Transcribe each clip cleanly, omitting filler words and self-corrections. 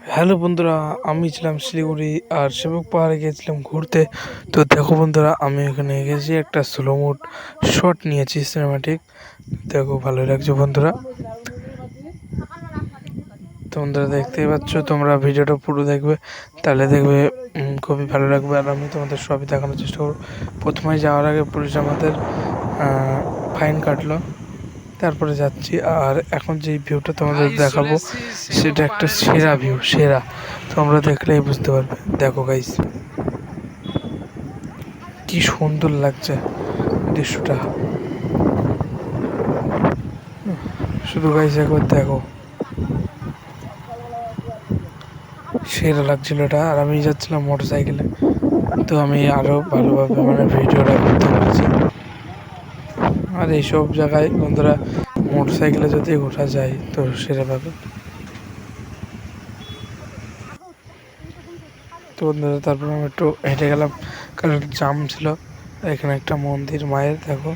Hello বন্ধুরা, আমি ছিলাম শিলিগুড়ি আর সেবক পাহাড়ে গিয়েছিলাম ঘুরতে। তো দেখো বন্ধুরা, আমি এখানে গেছি একটা স্লো মোড শট নিয়েছি সিনেমাটিক। দেখো ভালোই লাগছে বন্ধুরা। তো বন্ধুরা দেখতেই পাচ্ছ, তোমরা ভিডিওটা পুরো দেখবে, তাহলে দেখবে খুবই ভালো লাগবে। আর আমি তোমাদের সবই দেখানোর চেষ্টা করব। প্রথমে যাওয়ার আগে পুলিশ আমাদের ফাইন কাটলো, তারপরে যাচ্ছি। আর এখন যে ভিউটা তোমাদের দেখাবো সেটা একটা সেরা ভিউ, সেরা। তোমরা দেখলেই বুঝতে পারবে। দেখো গাইস, কি সুন্দর লাগছে দৃশ্যটা। শুধু গাইস একবার দেখো, সেরা লাগছিল এটা। আর আমি যাচ্ছিলাম মোটর সাইকেলে, তো আমি আরো ভালোভাবে ভিডিওটা করতে পারছি। আর এইসব জায়গায় বন্ধুরা মোটর সাইকেলে যদি ওঠা যায় তো সেরা পাবে। তো বন্ধুরা তারপর আমি একটু হেঁটে গেলাম, কারণ জাম ছিল। এখানে একটা মন্দির মায়ের, দেখো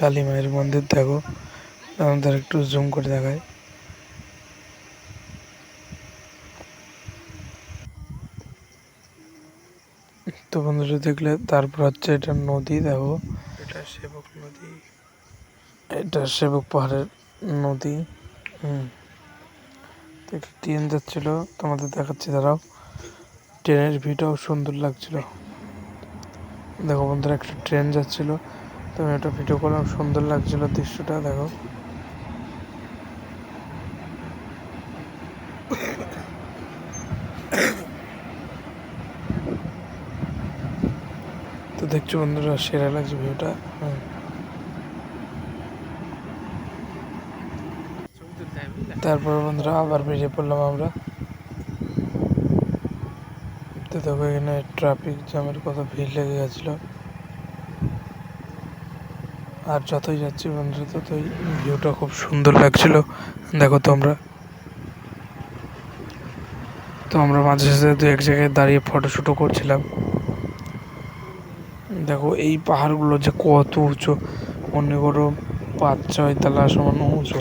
কালী মায়ের মন্দির। দেখো আমাদের একটু জুম করে দেখায়। তো বন্ধুরা দেখলে তারপর হচ্ছে এটা নদী। দেখো এটা সেবক নদী, এটা সেবক পাহাড়ের নদী। ট্রেন যাচ্ছিল, তোমাদের দেখাচ্ছি দাঁড়াও। ট্রেনের ভিউটাও সুন্দর লাগছিল। দেখো বন্ধুরা, একটা ট্রেন যাচ্ছিল, তো আমি একটা ভিডিও করলাম, সুন্দর লাগছিল দৃশ্যটা। দেখো তো দেখছো বন্ধুরা, সেরা লাগছে ভিউটা। তারপর বন্ধুরা আবার বেরিয়ে পড়লাম আমরা। তো দেখো এখানে ট্রাফিক জ্যামের কত ভিড় লেগে গেছিল। আর যতই যাচ্ছি বন্ধুরা ততই ভিউটা খুব সুন্দর লাগছিল। দেখো তোমরা, তো আমরা মাঝে সাঝে দু এক জায়গায় দাঁড়িয়ে ফটোশুটও করছিলাম। দেখো এই পাহাড়গুলো যে কত উঁচু, মনে করো 5-6 তলা সমান উঁচু।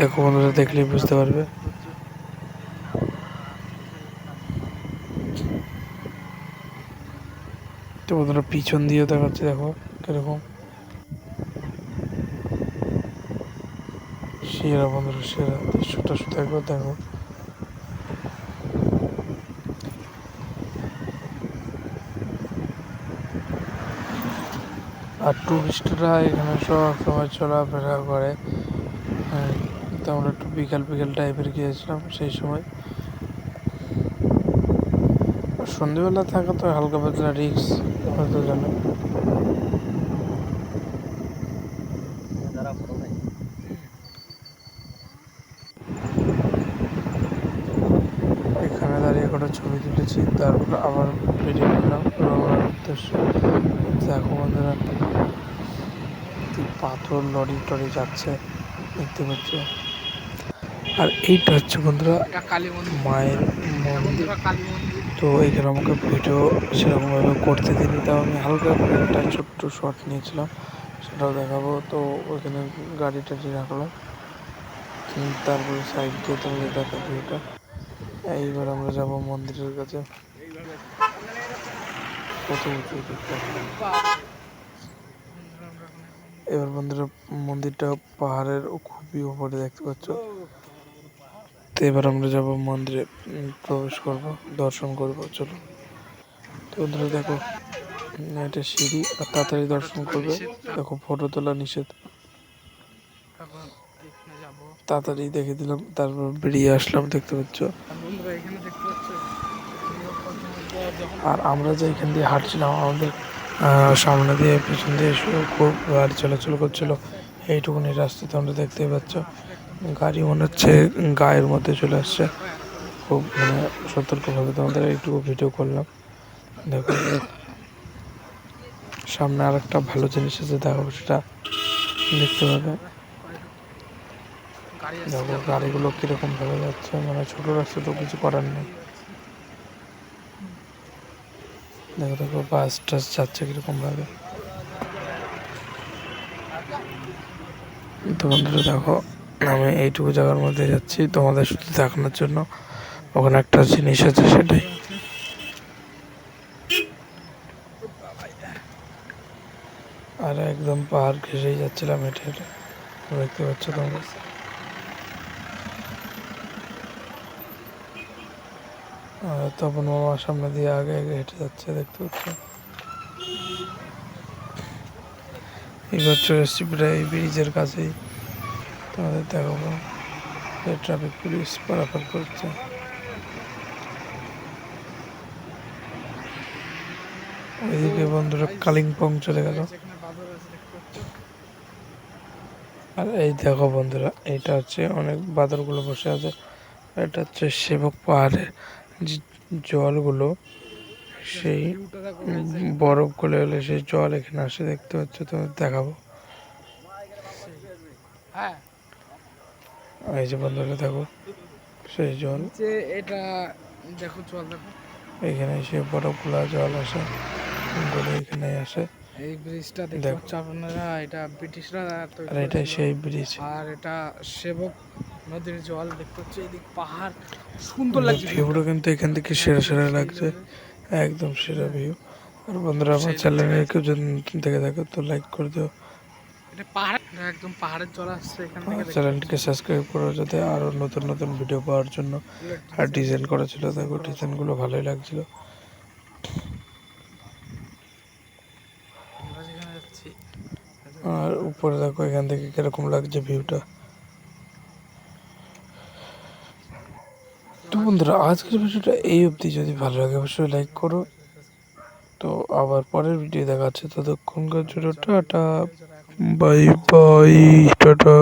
দেখো বন্ধুরা দেখলেই বুঝতে পারবে। তো বন্ধুরা পিছন দিয়েও দেখাচ্ছে, দেখো কিরকম সেরা। বন্ধুরা সেরা দৃশ্যটা শুধু একবার দেখো। আর টুরিস্টরা এখানে সব সময় চলাফেরা করে। তো আমরা একটু বিকাল বিকাল টাইপের গিয়েছিলাম সেই সময়। সন্ধ্যেবেলা থাকা তো হালকা পাতলা রিক্স, হয়তো জানো। এখানে দাঁড়িয়ে কটা ছবি তুলেছি, তারপর আবার বেরিয়ে পড়লাম রওনার উদ্দেশ্যে। দেখো বন্ধুরা, পাথর লরি টরি যাচ্ছে, দেখতে পাচ্ছ। আর এইটা হচ্ছে বন্ধুরা মায়ের মন্দির। তো এখানে আমাকে ভিডিও সেরকমভাবে করতে দিনি, তাও আমি হালকা করে একটা ছোট্ট শট নিয়েছিলাম, সেটাও দেখাবো। তো ওখানে গাড়ি টাড়ি রাখলাম, তারপরে সাইড দিয়ে তোমাদের দেখা ভিউটা। এইবার আমরা যাব মন্দিরের কাছে। কত উঁচু দেখতে। এবার বন্ধুরা মন্দিরটা পাহাড়ের খুবই উপরে, দেখতে পাচ্ছ। তো এবার আমরা যাব মন্দিরে, প্রবেশ করব, দর্শন করব, চলো। তো বন্ধুরা দেখো, এটা সিঁড়ি, আর তাড়াতাড়ি দর্শন করবে। দেখো ফটো তোলা নিষেধ, তাড়াতাড়ি দেখে দিলাম, তারপর বেরিয়ে আসলাম, দেখতে পাচ্ছ। আর আমরা যে এখান দিয়ে হাঁটছিলাম, আমাদের সামনে দিয়ে পিছন দিয়ে খুব গাড়ি চলাচল করছিল। এইটুকুনি রাস্তা তোমরা দেখতেই পাচ্ছ। গাড়ি মনে হচ্ছে গায়ের মধ্যে চলে আসছে। খুব সতর্কভাবে তোমাদের এইটুকু ভিডিও করলাম। দেখো সামনে আর একটা ভালো জিনিস আছে, দেখো সেটা দেখতে পাবে। দেখো গাড়িগুলো কিরকম ভাবে যাচ্ছে, ছোট রাস্তা তো কিছু করার নেই। দেখো দেখো বাস টাস যাচ্ছে কিরকম ভাবে। তো বন্ধুরা দেখো, আমি এইটুকু জায়গার মধ্যে যাচ্ছি তোমাদের শুধু দেখানোর জন্য। ওখানে একটা জিনিস আছে, সেটাই। আর একদম পাহাড় ঘেসেই যাচ্ছিলাম হেঁটে হেঁটে, দেখতে পাচ্ছ তোমরা। আর তখন মামার সামনে দিয়ে আগে আগে হেঁটে যাচ্ছে, দেখতে পাচ্ছ। এবার চলে এসছি প্রায় এই ব্রিজের কাছেই। তোমাদের দেখাবো ট্রাফিক পুলিশ পারাপার করছে। ওইদিকে বন্ধুরা কালিম্পং চলে গেল। আর এই দেখো বন্ধুরা, এইটা হচ্ছে অনেক বাদরগুলো বসে আছে। এটা হচ্ছে সেবক পাহাড়ের যে জলগুলো, সেই বরফ গলে গেলে সেই জল এখানে আসে, দেখতে পাচ্ছ। তোমার দেখাবো, এই যে বন্ধুরা দেখো সেই জল। এটা দেখো, জল দেখো, এখানে সে বরফগুলা জল আসে, গলে এখানে আসে। এই ব্রিজটা দেখতে পাচ্ছ আপনারা, এটা ব্রিটিশরা তৈরি আর এটাই করেছিল। সেই ব্রিজ। আর এটা সেবক নদীর জল, দেখতে পাচ্ছ এদিক পাহাড়, সুন্দর লাগছে ভিউটা কিন্তু এখান থেকে সেরা সেরা লাগছে, একদম সেরা ভিউ। আর বন্ধুরা আমার চ্যানেলে কেউ যদি নতুন থেকে দেখো তো লাইক করে দিও। এটা পাহাড়, একদম পাহাড়ের জল আসছে এখান থেকে। চ্যানেলটিকে সাবস্ক্রাইব করো যাতে আরও নতুন নতুন ভিডিও পাওয়ার জন্য। আর ডিজাইন করা ছিল, দেখো ডিজাইনগুলো ভালোই লাগছিল। আর উপরে দেখো এখান থেকে কিরকম লাগছে ভিউটা। তো বন্ধুরা আজকের ভিডিওটা এই অবধি। যদি ভালো লাগে অবশ্যই লাইক করো। তো আবার পরের ভিডিও দেখা যাচ্ছে, ততক্ষণকার জন্য টাটা, বাই বাই, টাটা।